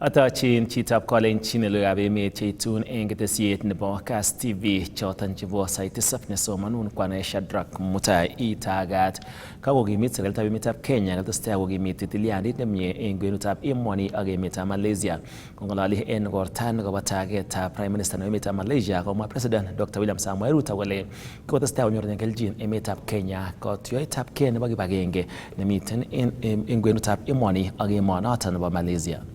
Atachin chitab kolenjin logoiwekab emet cheitun eng ketesiet nebo Kass TV choton chebo sait tisab nesomanun kwana Shadrack Mutai itagat kakokimit serikalitab emetab Kenya kotestai kokimiti tilyandit nemie eng kwenutab emoni ak emetab Malaysia. Kong'ololi eng igorta nekobo tagetab Prime Minister nebo emetab Malaysia komwa President Dr. William Samoei Ruto kole kotestai konyorunen keljin emetab Kenya kotioitab kei nebo kibagenge nemiten eng kwenutab emoni ak emonoton nebo Malaysia.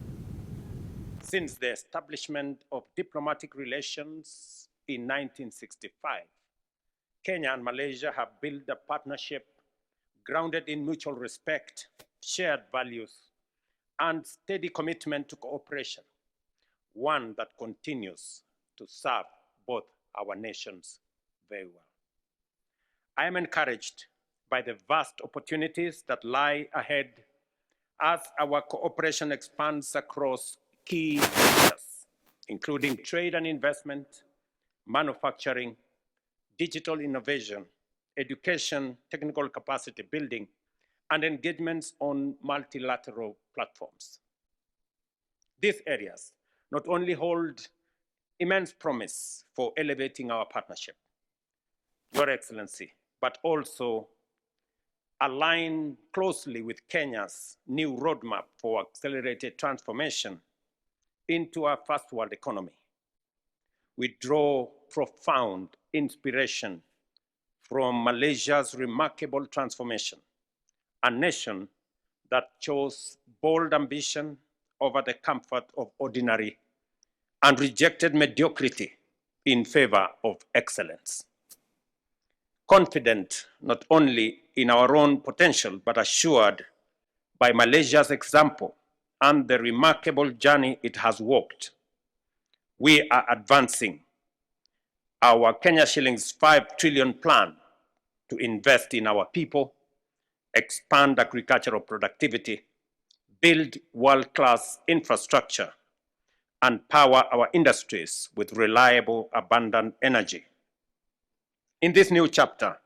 Since the establishment of diplomatic relations in 1965, Kenya and Malaysia have built a partnership grounded in mutual respect, shared values, and steady commitment to cooperation, one that continues to serve both our nations very well. I am encouraged by the vast opportunities that lie ahead as our cooperation expands across key areas, including trade and investment, manufacturing, digital innovation, education, technical capacity building, and engagements on multilateral platforms. These areas not only hold immense promise for elevating our partnership, Your Excellency, but also align closely with Kenya's new roadmap for accelerated transformation into a first world economy. We draw profound inspiration from Malaysia's remarkable transformation, a nation that chose bold ambition over the comfort of ordinary and rejected mediocrity in favor of excellence. Confident not only in our own potential, but assured by Malaysia's example and the remarkable journey it has walked, we are advancing our Kenya shillings 5 trillion plan to invest in our people, expand agricultural productivity, build world-class infrastructure, and power our industries with reliable, abundant energy. In this new chapter,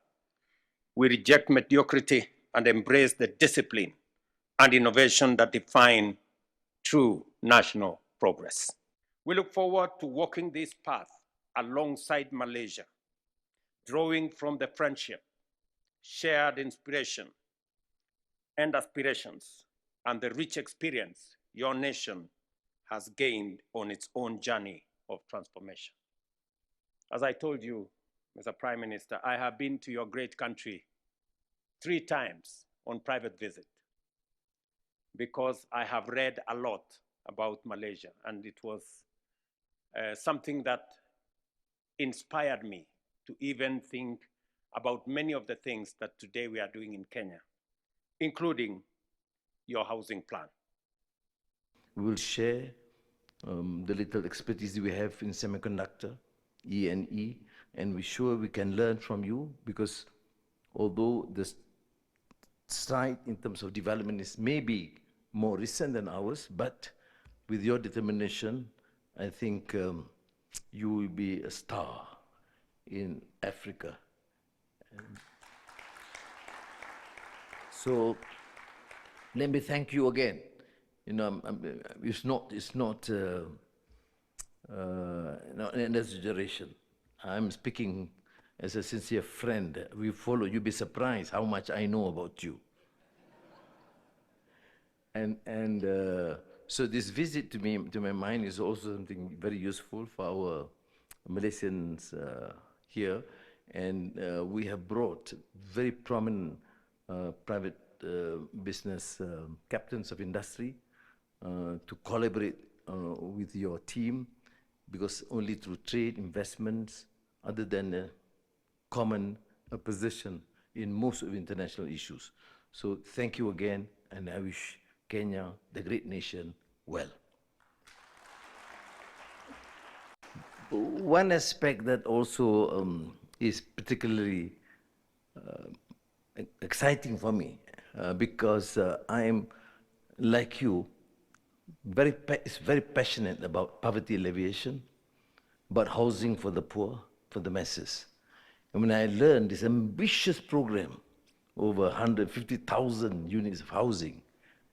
we reject mediocrity and embrace the discipline and innovation that define true national progress. We look forward to walking this path alongside Malaysia, drawing from the friendship, shared inspiration and aspirations, and the rich experience your nation has gained on its own journey of transformation. As I told you, Mr. Prime Minister, I have been to your great country 3 times on private visit because I have read a lot about Malaysia, and it was something that inspired me to even think about many of the things that today we are doing in Kenya, including your housing plan. We will share the little expertise we have in semiconductor, E&E, and we're sure we can learn from you, because although the stride in terms of development is maybe more recent than ours, but with your determination, I think you will be a star in Africa. So let me thank you again. You know, it's not an exaggeration. I'm speaking as a sincere friend. We follow. You'll be surprised how much I know about you. And so this visit to my mind is also something very useful for our Malaysians here, and we have brought very prominent private business captains of industry to collaborate with your team, because only through trade, investments, other than a common position in most of international issues. So thank you again, and I wish Kenya, the great nation, well. One aspect that also is particularly exciting for me, because I am, like you, very passionate about poverty alleviation, about housing for the poor, for the masses. And when I learned this ambitious program, over 150,000 units of housing,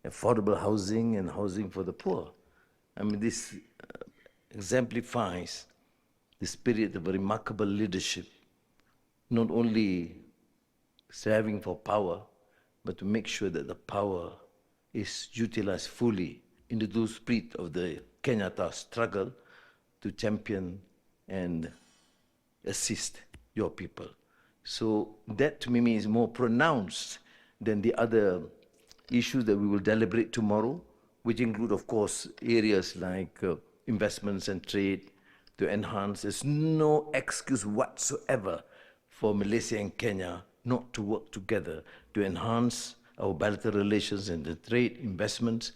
affordable housing and housing for the poor, I mean, this exemplifies the spirit of remarkable leadership, not only striving for power, but to make sure that the power is utilized fully into the spirit of the Kenyatta struggle to champion and assist your people. So that to me is more pronounced than the other issues that we will deliberate tomorrow, which include, of course, areas like investments and trade to enhance. There's no excuse whatsoever for Malaysia and Kenya not to work together to enhance our bilateral relations and the trade investments.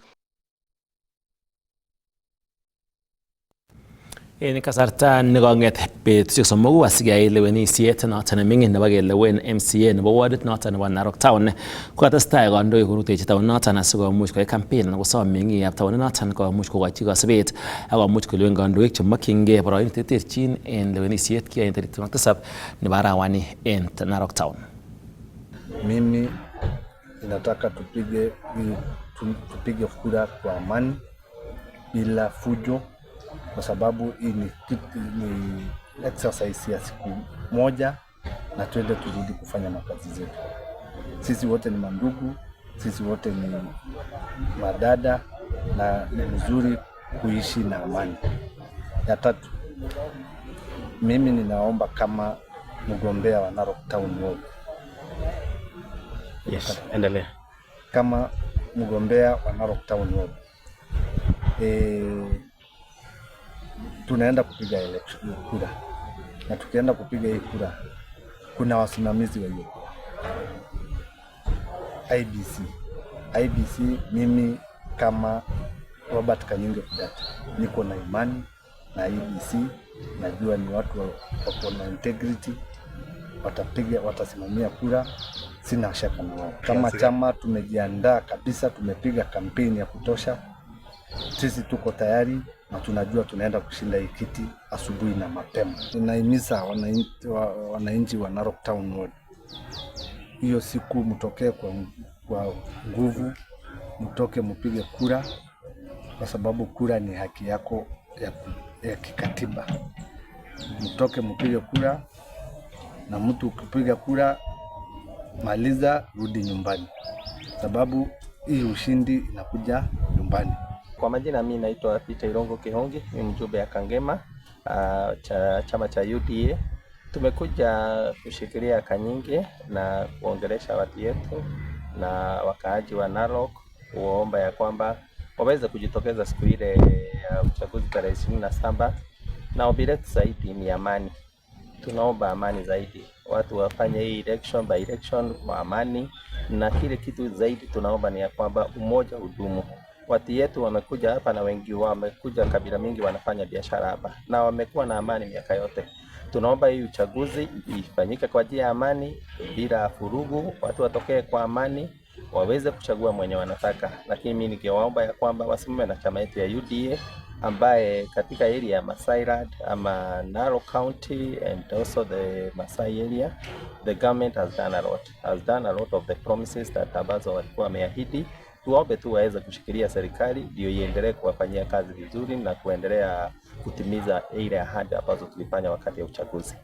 En kasarta nekonget betusiek somoku asikeyai lewenisiet noton neming'in nebo kelewen MCA nebo wardit noton nebo Narok Town kokatestai kandoik korutechi taon noton asikomuch koyai campaign anan kosom meng'ikab taon noton komuch kokochi kasubet ak komuch kolewen kandoik chemokyingei boroindo terterchin en lewenisiet kiyoen tarik 27 nebo arawani en Narok Town. Mimi ninataka tupige kura kwa amani bila fujo, kwa sababu hii ni exercise ya siku moja na twende turudi kufanya makazi zetu. Sisi wote ni mandugu, sisi wote ni madada na ni mzuri kuishi na amani. Ya tatu, mimi ninaomba kama mgombea wa Narok Town Ward. Yes, endelea. Kama mgombea wa Narok Town Ward, tunaenda kupiga kura, na tukienda kupiga hii kura kuna wasimamizi wa hiyo IBC. Mimi kama Robert Kanyinge Kudata niko na imani na IBC, najua ni watu wako na integrity, watasimamia kura, sina shaka na wao. Kama chama tumejiandaa kabisa, tumepiga kampeni ya kutosha, sisi tuko tayari na tunajua tunaenda kushinda hii kiti asubuhi na mapema. Tunahimiza wananchi wa Narok Town Ward, hiyo siku mtokee kwa nguvu, mtoke mpige kura, kwa sababu kura ni haki yako ya kikatiba. Mtoke mpige kura, na mtu ukipiga kura maliza, rudi nyumbani, sababu hii ushindi inakuja nyumbani. Kwa majina mimi naitwa Peter Irongo Kihongi, ni mjumbe ya Kangema chama cha UDA. Tumekuja kushikilia Kanyinge na kuongelesha watu yetu na wakaaji wa Narok, kuomba ya kwamba waweze kujitokeza siku ile ya uchaguzi tarehe 27, na ombi letu zaidi ni amani. Tunaomba amani zaidi, watu wafanye hii election by election kwa amani, na kile kitu zaidi tunaomba ni ya kwamba umoja udumu. Watu yetu wamekuja hapa na wengi wamekuja, kabila mingi wanafanya biashara hapa na wamekuwa na amani miaka yote. Tunaomba hii uchaguzi ifanyike kwa njia ya amani bila furugu, watu watokee kwa amani waweze kuchagua mwenye wanataka. Lakini mimi ningewaomba ya kwamba wasimame na chama yetu ya UDA, ambaye katika area ya Masairad ama Narok County and also the Masai area, the government has done a lot of the promises that ambazo walikuwa wameahidi. Tuombe tu waweze kushikilia serikali ndio iendelee kuwafanyia kazi vizuri na kuendelea kutimiza ile ahadi ambazo tulifanya wakati ya uchaguzi.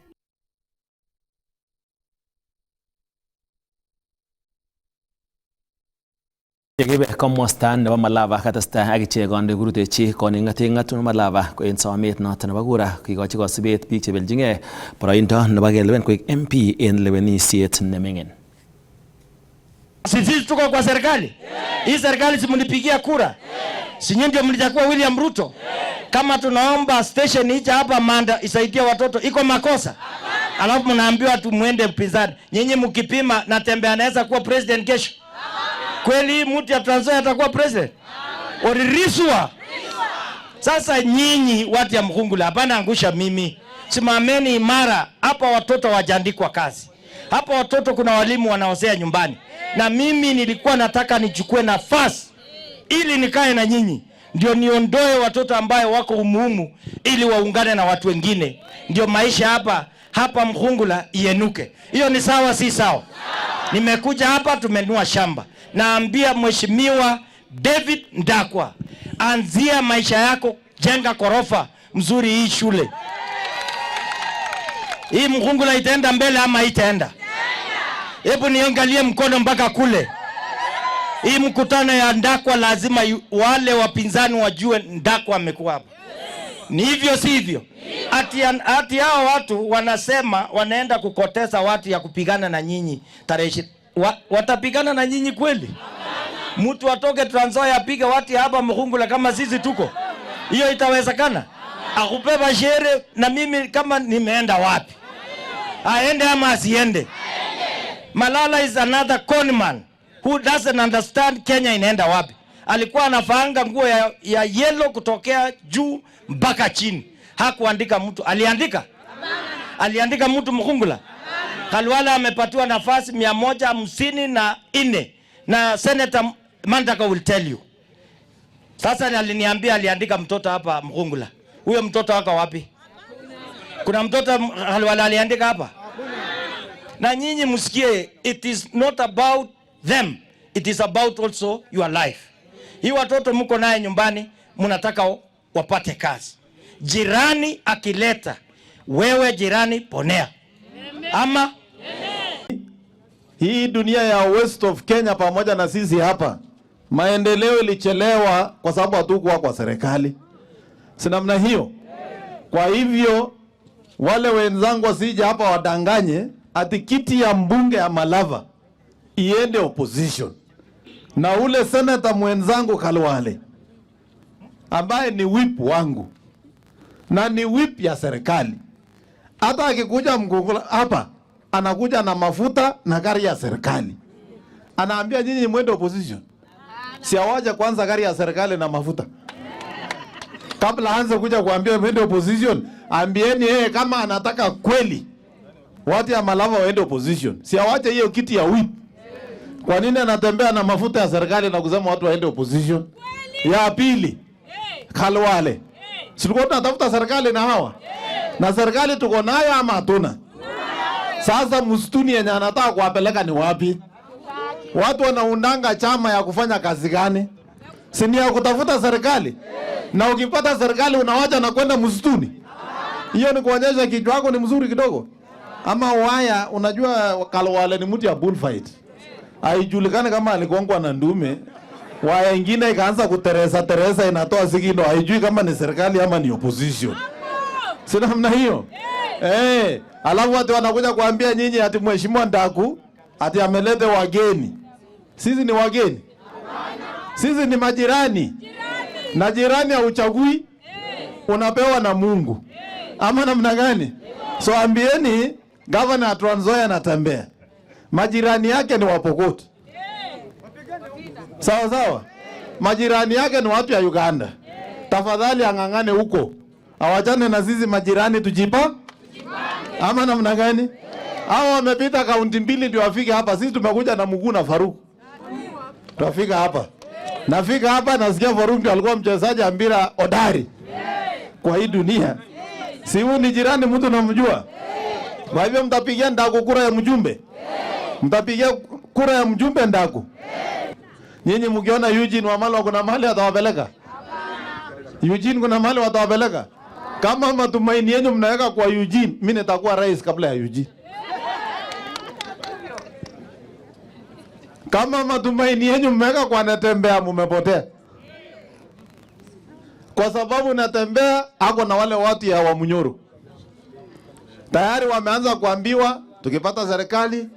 Yekibe komosta nebo Malava katestai ak ichek kandoik korutechi koning'ating'atu Malava ko en somet noton nebo kura kikochi kasubet biik chebeljingei boroindo nebo kelewen koik MP en lewenisiet neming'in. Sisi tuko kwa serikali. Hii serikali si mnipigia kura? Si nyinyi ndio mlichagua William Ruto? Kama tunaomba station hii hapa Manda isaidie watoto, iko makosa? Alafu mnaambiwa tu muende upinzani. Nyinyi mkipima na Tembe anaweza kuwa president kesho? Kweli mtu ya Trans Nzoia atakuwa president? Oririswa. Sasa nyinyi watu ya Mkungula, hapana angusha mimi. Simameni imara, hapa watoto wajaandikwa kazi. Hapa watoto kuna walimu wanaozea nyumbani. Na mimi nilikuwa nataka nichukue nafasi ili nikae na nyinyi, ndio niondoe watoto ambaye wako umuhumu ili waungane na watu wengine, ndio maisha hapa Mkungula ienuke. Hiyo ni sawa si sawa? Nimekuja hapa tumenua shamba. Naambia Mheshimiwa David Ndakwa, Anzia maisha yako, jenga korofa mzuri hii shule. Hii Mkungula itaenda mbele ama itaenda? Hebu niangalie mkono mpaka kule. Hii mkutano ya Ndakwa lazima wale wapinzani wajue Ndakwa amekuwa hapa. Ni hivyo si hivyo? Ati hao watu wanasema wanaenda kukoteza watu ya kupigana na nyinyi tarehe watapigana na nyinyi kweli? Mtu atoke Trans Nzoia apige watu hapa Mkungula kama sisi tuko? Hiyo itawezekana? Akubeba shere na mimi kama nimeenda wapi? Aende ama asiende? Malala is another conman who doesn't understand Kenya inaenda wapi. Alikuwa anafaanga nguo ya yellow kutokea juu mpaka chini. Hakuandika mtu. Aliandika? Aliandika mtu Mkungula? Khalwala amepatiwa nafasi 154 na Senator Mandaka will tell you. Sasa aliniambia aliandika mtoto hapa Mkungula. Huyo mtoto wako wapi? Kuna mtoto Khalwala aliandika hapa? Na nyinyi msikie, it is not about them, it is about also your life. Hii watoto mko naye nyumbani, mnataka wapate kazi. Jirani akileta, wewe jirani ponea. Ama hii dunia ya West of Kenya pamoja na sisi hapa, maendeleo ilichelewa kwa sababu hatukuwa kwa serikali. Si namna hiyo? Kwa hivyo wale wenzangu wasije hapa wadanganye ati kiti ya mbunge ya Malava iende opposition. Na ule senator mwenzangu Khalwale ambaye ni whip wangu na ni whip ya serikali, hata akikuja Mkungula hapa anakuja na mafuta na gari ya serikali, anaambia nyinyi mwende opposition. Si awaje kwanza gari ya serikali na mafuta kabla aanze kuja kuambia mwende opposition? Ambieni yeye kama anataka kweli watu ya Malava waende opposition. Si awache hiyo kiti ya whip. Kwa nini anatembea na mafuta ya serikali na kusema watu waende opposition? Ya pili, Khalwale. Tulikuwa tunatafuta serikali na hawa. Na serikali tuko nayo ama hatuna? Sasa msituni yenye anataka kuwapeleka ni wapi? Watu wanaundanga chama ya kufanya kazi gani? Si ni ya kutafuta serikali? Na ukipata serikali unawacha na kwenda msituni? Hiyo ni kuonyesha kichwa chako ni mzuri kidogo. Ama waya, unajua Khalwale ni mtu ya bullfight. Haijulikani kama alikongwa na ndume. Waya ingine ikaanza kuteresa inatoa sikindo. Haijui kama ni serikali ama ni opposition. Si namna hiyo? Alafu watu wanakuja kuambia nyinyi ati mheshimiwa Ndaku ati amelete wageni. Sisi ni wageni? Sisi ni majirani. Na jirani hauchagui, unapewa na Mungu. Ama namna gani? So ambieni Governor Trans Nzoia anatembea, majirani yake ni Wapokot. Sawa sawa? Majirani yake ni watu ya Uganda. Tafadhali angangane huko, awachane na sisi majirani tujipa. Ama namna gani? Hao wamepita kaunti mbili ndio wafike hapa. Sisi tumekuja na Muguu na Faruk. Tuafika hapa. Nafika hapa nasikia Faruk ndio alikuwa mchezaji wa mpira hodari kwa hii dunia. Si huyu ni jirani mtu namjua? Kwa hivyo mtapigia Ndaku kura ya mjumbe? Mtapigia kura ya mjumbe Ndaku? Nyinyi mkiona Eugene Wamalwa kuna mahali atawapeleka? Eugene kuna mahali watawapeleka? Kama matumaini yenu mnaweka kwa Eugene, mimi nitakuwa rais kabla ya Eugene. Kama matumaini yenu mmeweka kwa Natembea, mmepotea. Kwa sababu Natembea ako na wale watu ya Wamunyoro. Tayari wameanza kuambiwa tukipata serikali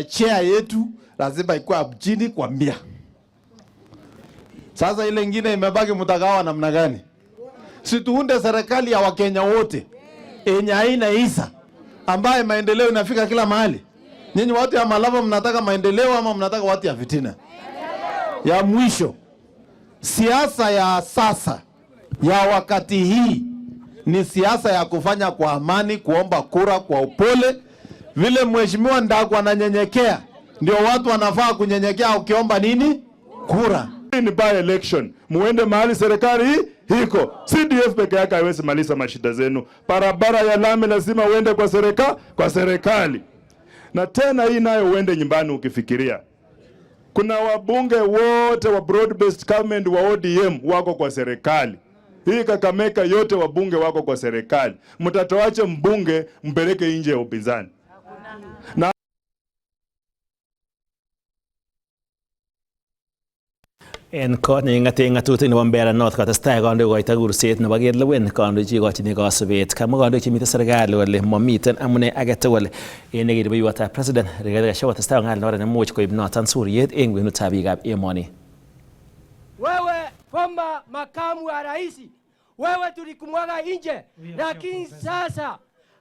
chair yetu lazima ikuwe mjini kwa Mbia. Sasa ile nyingine imebaki mtagawa namna gani? Si tuunde serikali ya Wakenya wote yenye haina isa, ambaye maendeleo inafika kila mahali. Nyinyi watu ya Malava mnataka maendeleo ama mnataka watu ya fitina? Ya mwisho, siasa ya sasa ya wakati hii ni siasa ya kufanya kwa amani, kuomba kura kwa upole. Vile mheshimiwa Ndaku ananyenyekea, ndio watu wanafaa kunyenyekea ukiomba nini? Kura. Hii ni by election. Muende mahali serikali hiko. CDF peke yake haiwezi maliza mashida zenu. Barabara ya lami lazima uende kwa serikali. Na tena hii nayo uende nyumbani ukifikiria. Kuna wabunge wote wa broad based government wa ODM wako kwa serikali. Hii Kakamega yote wabunge wako kwa serikali. Mtatoache mbunge mpeleke nje ya upinzani. Na en kot neing'ate ng'atutik nebo Mbeere North kotestai kandoik koito kurset nebo kelewen kandoik cheikochini kasubet. Kamwa kandoik chemiten serikali kole momiten amune age tugul en rubeiwotab president Rigathi Gachagua kotestai kong'al en oret nemuch koib noton suryet en kwenutab biikab emoni. Wewe former makamu wa rais, wewe tulikumwaga nje,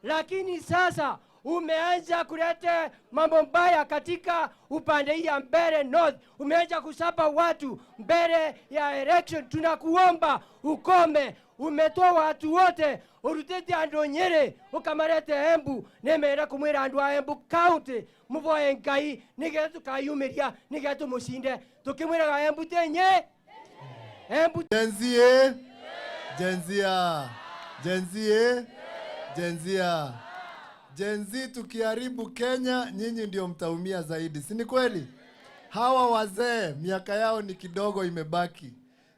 lakini sasa umeanza kuleta mambo mbaya katika upande hii ya Mbeere North. Umeanza kusapa watu mbele ya election. Tunakuomba ukome. Umetoa watu wote urutete andu Nyeri ukamarete Embu nemera kumwira andu a Embu county muvoye Ngai nigetha tukayumiria nigetha tumucinde tukimwiraga Embu tenye Embu Jenzia. Jenzi tukiharibu Kenya, nyinyi ndio mtaumia zaidi. Si ni kweli? Hawa wazee miaka yao ni kidogo imebaki.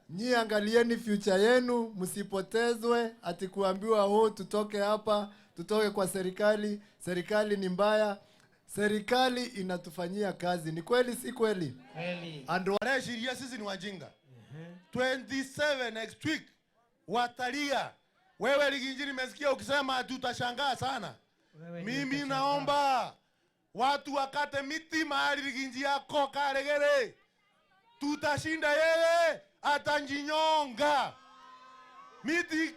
Nyi angalieni future yenu, msipotezwe ati kuambiwa tutoke hapa, tutoke kwa serikali. Serikali ni mbaya. Serikali inatufanyia kazi. Ni kweli si kweli? Kweli. Ando wanashiria sisi ni wajinga. 27 next week watalia. Wewe Liginji nimesikia ukisema tutashangaa sana. Mimi naomba watu wakate miti mahali Liginji yako Karegere. Tutashinda yeye atanjinyonga. Miti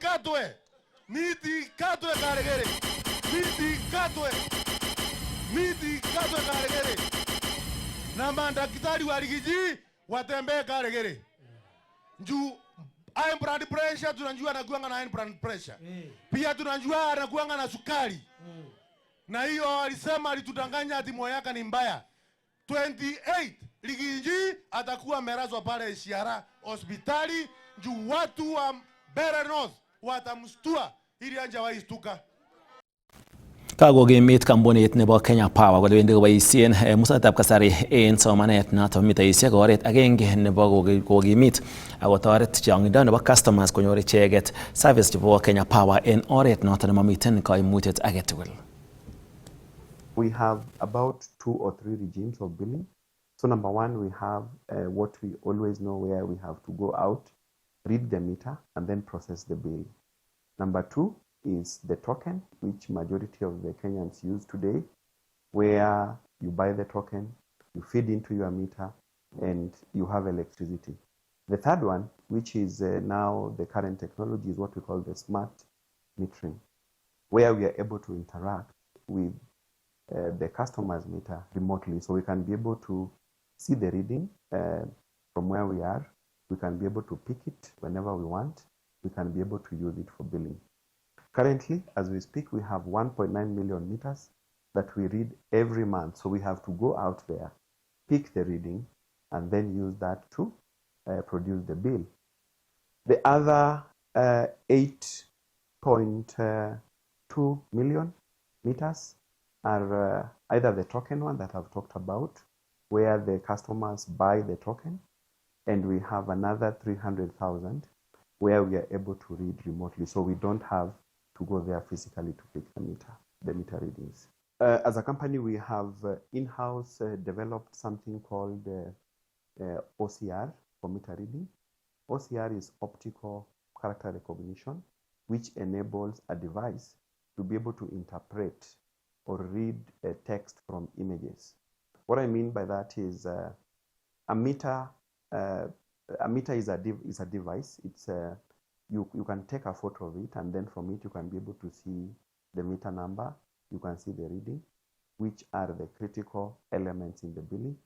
katwe Karegere. Miti katwe Karegere. Na mandakitari wa Liginji watembee Karegere. Njuu high blood pressure tunajua anakuanga na high blood pressure. Pia tunajua anakuanga na sukari. Na hiyo alisema alitudanganya ati moyo yake ni mbaya. 28 Liginji atakuwa amelazwa pale Shiara hospitali juu watu wa Mbeere North watamstua ili anja waistuka. Kakokimit kampunit nebo Kenya Power kole wendi koboisien musoknotetab kasari en somanet noton mitaisiek oret agenge nebo kokimit akotoret chong'indo nebo customers konyor icheket service chebo Kenya Power en oret noton nemomiten koimutiet age tugul. We have about 2 or 3 regimes of billing. So number one, we have what we always know where we have to go out, read the meter, and then process the bill. Number two is the token, which majority of the Kenyans use today, where you buy the token, you feed into your meter, and you have electricity. The third one, which is now the current technology, is what we call the smart metering, where we are able to interact with the customer's meter remotely. So we can be able to see the reading from where we are. We can be able to pick it whenever we want. We can be able to use it for billing. Currently, as we speak, we have 1.9 million meters that we read every month. So we have to go out there, pick the reading, and then use that to produce the bill. The other 8.2 million meters are either the token one that I've talked about, where the customers buy the token, and we have another 300,000 where we are able to read remotely. So we don't have to go there physically to pick the meter readings. As a company, we have in-house developed something called OCR for meter reading. OCR is optical character recognition, which enables a device to be able to interpret or read a text from images. What I mean by that is a meter is a device. It's you can take a photo of it, and then from it you can be able to see the meter number. You can see the reading, which are the critical elements in the billing.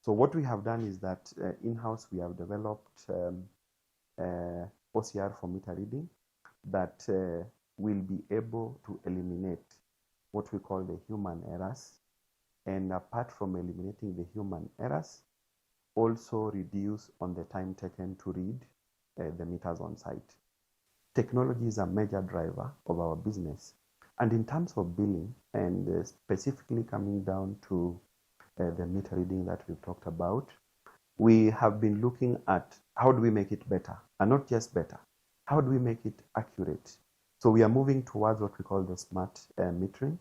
So what we have done is that in-house we have developed OCR for meter reading that will be able to eliminate what we call the human errors. And apart from eliminating the human errors, also reduce on the time taken to read the meters on site. Technology is a major driver of our business. And in terms of billing, and specifically coming down to the meter reading that we've talked about, we have been looking at how do we make it better, and not just better, how do we make it accurate? So we are moving towards what we call the smart metering,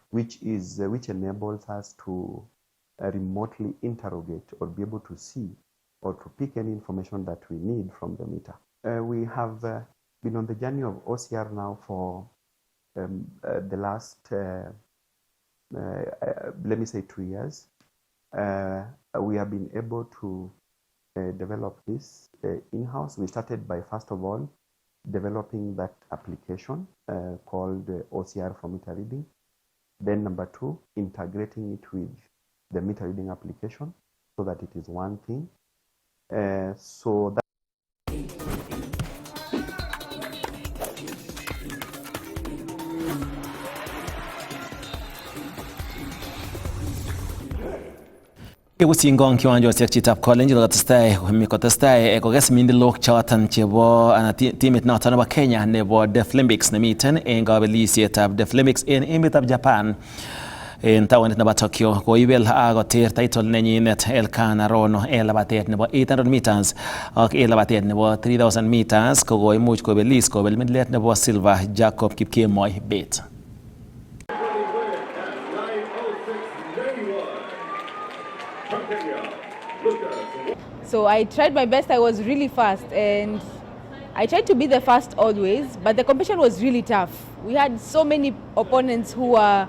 which enables us to remotely interrogate or be able to see or to pick any information that we need from the meter. We have been on the journey of OCR now for the last, let me say 2 years. We have been able to develop this in-house. We started by, first of all, developing that application called OCR for meter reading. Then number 2, integrating it with the meter reading application so that it is one thing. So that Kewusingong kiwanjosiek chitab Kolenjin kotestai kokes mindilok choton chebo timit noton nebo Kenya nebo Deaflympics nemiten en kabelisietab Deaflympics en emetab Japan en taonit nebo Tokyo. Koibel akoter title nenyinet Elkan Rono en labatet nebo 800 meters ak en labatet nebo 3000 meters kokoimuch kobelis kobel medlet nebo silver Jacob Kipkemoi Bet. So I tried my best. I was really fast and I tried to be the first always, but the competition was really tough. We had so many opponents who were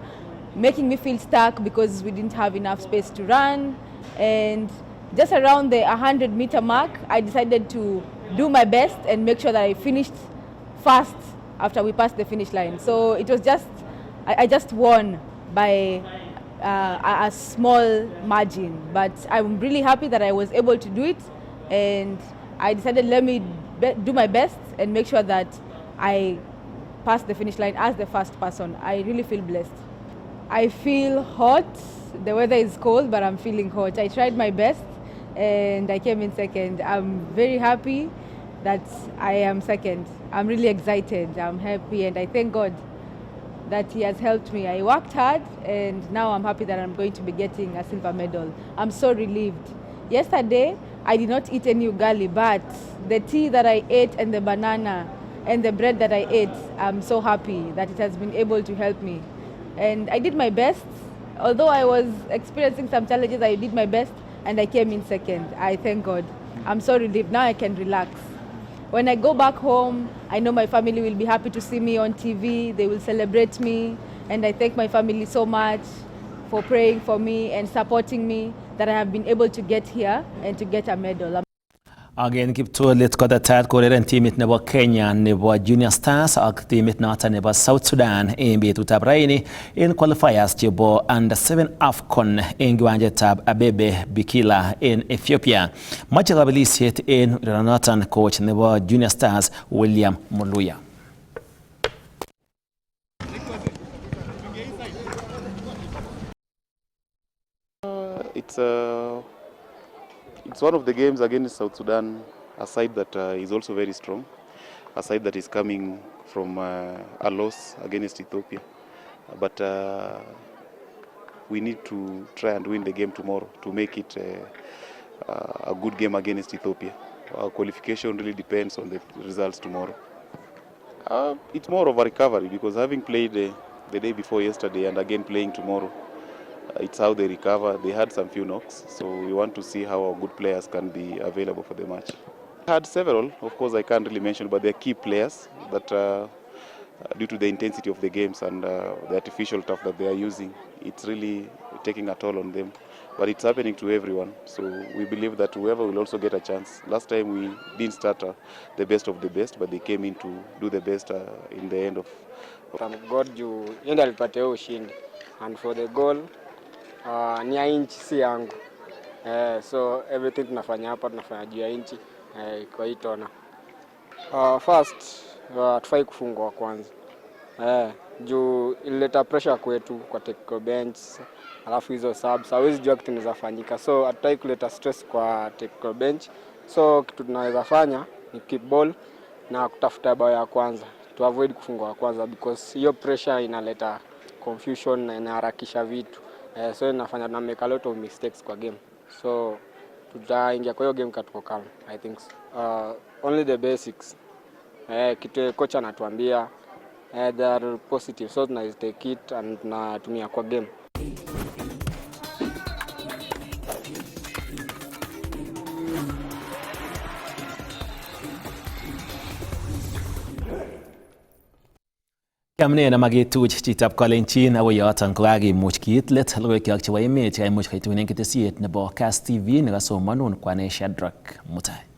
making me feel stuck because we didn't have enough space to run. And just around the 100-meter mark, I decided to do my best and make sure that I finished fast after we passed the finish line. So it was just, I just won by a small margin, but I'm really happy that I was able to do it, and I decided let me do my best and make sure that I pass the finish line as the first person. I really feel blessed. I feel hot. The weather is cold, but I'm feeling hot. I tried my best and I came in second. I'm very happy that I am second. I'm really excited. I'm happy and I thank God that He has helped me. I worked hard and now I'm happy that I'm going to be getting a silver medal. I'm so relieved. Yesterday, I did not eat any ugali, but the tea that I ate and the banana and the bread that I ate, I'm so happy that it has been able to help me. And I did my best. Although I was experiencing some challenges, I did my best and I came in second. I thank God. I'm so relieved. Now I can relax. When I go back home, I know my family will be happy to see me on TV. They will celebrate me. And I thank my family so much for praying for me and supporting me that I have been able to get here and to get a medal. Again, kiptulit kotetat koreren timit nebo Kenya nebo Junior Stars ak timit noton nebo South Sudan en betutab raini en qualifiers chebo Under 7 AFCON en kiwanjetab Abebe Bikila en Ethiopia. Mache kabelisiet en urerenoton coach nebo Junior Stars William Muluya. It's one of the games against South Sudan, a side that is also very strong, a side that is coming from a loss against Ethiopia. But we need to try and win the game tomorrow to make it a good game against Ethiopia. Our qualification really depends on the results tomorrow. It's more of a recovery because having played the day before yesterday and again playing tomorrow, it's how they recover. They had some few knocks, so we want to see how our good players can be available for the match. I had several, of course I can't really mention, but they're key players that due to the intensity of the games and the artificial turf that they are using, it's really taking a toll on them. But it's happening to everyone, so we believe that whoever will also get a chance. Last time we didn't start the best of the best, but they came in to do the best in the end of. God you alipatia ushindi, and for the goal ni ya inchi si yangu. So everything tunafanya hapa tunafanya juu ya inchi kwa hii tona. First tufai kufungwa kwanza. Juu ilileta pressure kwetu kwa technical bench, alafu hizo subs hawezi jua kitu kinaweza fanyika. So hatutaki kuleta stress kwa technical bench. So kitu tunaweza fanya ni keep ball na kutafuta bao ya kwanza. To avoid kufungwa kwanza because hiyo pressure inaleta confusion na inaharakisha vitu. So inafanya na make a lot of mistakes kwa game. So tutaingia kwa hiyo game katuko calm. I think only the basics. Kitu kocha anatuambia they are positive, so tuna take it and tunatumia kwa game. Kamne na magituch chitab Kalenjin ako yoton kokakimuch kiit let logoiwek chebo emet chekaimuch kaitunen ketesiet nebo Kass TV nekasomanun kwane Shadrack Mutai.